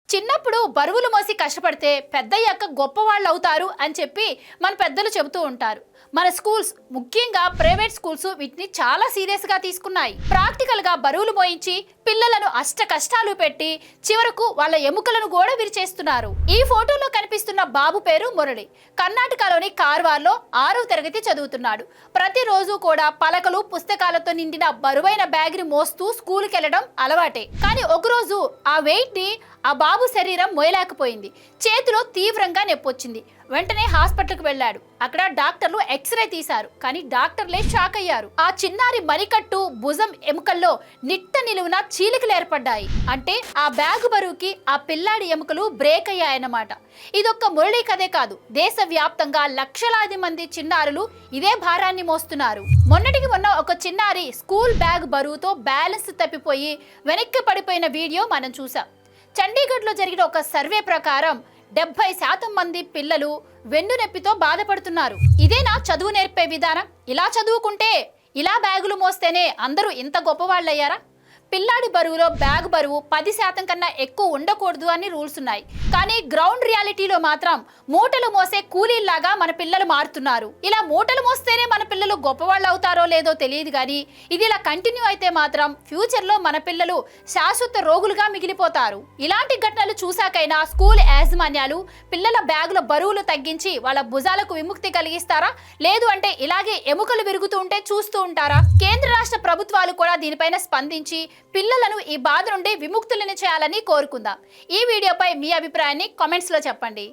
చిన్నప్పుడు బరువులు మోసి కష్టపడితే పెద్దయ్యాక గొప్పవాళ్ళు అవుతారు అని చెప్పి మన పెద్దలు చెబుతూ ఉంటారు. మన స్కూల్స్, ముఖ్యంగా ప్రైవేట్ స్కూల్స్ వీటిని చాలా సీరియస్ గా తీసుకున్నాయి. ప్రాక్టికల్ గా బరువులు మోయించి పిల్లలను అష్ట కష్టాలు పెట్టి చివరకు వాళ్ళ ఎముకలను కూడా విరిచేస్తున్నారు. ఈ ఫోటోలో కనిపిస్తున్న బాబు పేరు మురళి. కర్ణాటకలోని కార్వార్లో 6వ తరగతి చదువుతున్నాడు. ప్రతిరోజు కూడా పలకలు, పుస్తకాలతో నిండిన బరువైన బ్యాగ్ ని మోస్తూ స్కూల్కి వెళ్ళడం అలవాటే. కానీ ఒకరోజు ఆ వెయిట్ ని ఆ బాబు శరీరం మోయలేకపోయింది. చేతిలో తీవ్రంగా నొప్పొచ్చింది. వెంటనే హాస్పిటల్కి వెళ్ళాడు. అక్కడ డాక్టర్లు ఎక్స్రే తీశారు. కానీ డాక్టర్లే షాక్ అయ్యారు. ఆ చిన్నారి మరికట్టు, భుజం ఎముకల్లో నిట్ట నిలువున చీలికలు ఏర్పడ్డాయి. అంటే ఆ బ్యాగు బరువుకి ఆ పిల్లాడి ఎముకలు బ్రేక్ అయ్యాయన్నమాట. ఇదొక్క మురళి కథే కాదు, దేశవ్యాప్తంగా లక్షలాది మంది చిన్నారులు ఇదే భారాన్ని మోస్తున్నారు. మొన్నటికి మొన్న ఒక చిన్నారి స్కూల్ బ్యాగ్ బరువుతో బ్యాలెన్స్ తప్పిపోయి వెనక్కి పడిపోయిన వీడియో మనం చూసాం. చండీగఢ్లో జరిగిన ఒక సర్వే ప్రకారం 70% మంది పిల్లలు వెన్ను నొప్పితో బాధపడుతున్నారు. ఇదేనా చదువు నేర్పే విధానం? ఇలా చదువుకుంటే, ఇలా బ్యాగులు మోస్తేనే అందరూ ఇంత గొప్పవాళ్ళయ్యారా? పిల్లాడి బరువులో బ్యాగ్ బరువు 10% కన్నా ఎక్కువ ఉండకూడదు అని రూల్స్ ఉన్నాయి. కానీ గ్రౌండ్ రియాలిటీలో మాత్రం మూటలు మోసే కూలీల్లాగా మన పిల్లలు మారుతున్నారు. ఇలా మూటలు మోస్తేనే మన పిల్లలు గొప్పవాళ్ళు అవుతారో లేదో తెలియదు, కానీ ఇది ఇలా కంటిన్యూ అయితే మాత్రం ఫ్యూచర్లో మన పిల్లలు శాశ్వత రోగులుగా మిగిలిపోతారు. ఇలాంటి ఘటనలు చూశాకైనా స్కూల్ యాజమాన్యాలు పిల్లల బ్యాగుల బరువులు తగ్గించి వాళ్ళ భుజాలకు విముక్తి కలిగిస్తారా? లేదు అంటే ఇలాగే ఎముకలు విరుగుతూ ఉంటే చూస్తూ ఉంటారా? కేంద్ర రాష్ట్ర ప్రభుత్వాలు కూడా దీనిపైన స్పందించి పిల్లలను ఈ బాధ నుండి విముక్తులను చేయాలని కోరుకుందాం. ఈ వీడియోపై మీ అభిప్రాయాన్ని కామెంట్స్ లో చెప్పండి.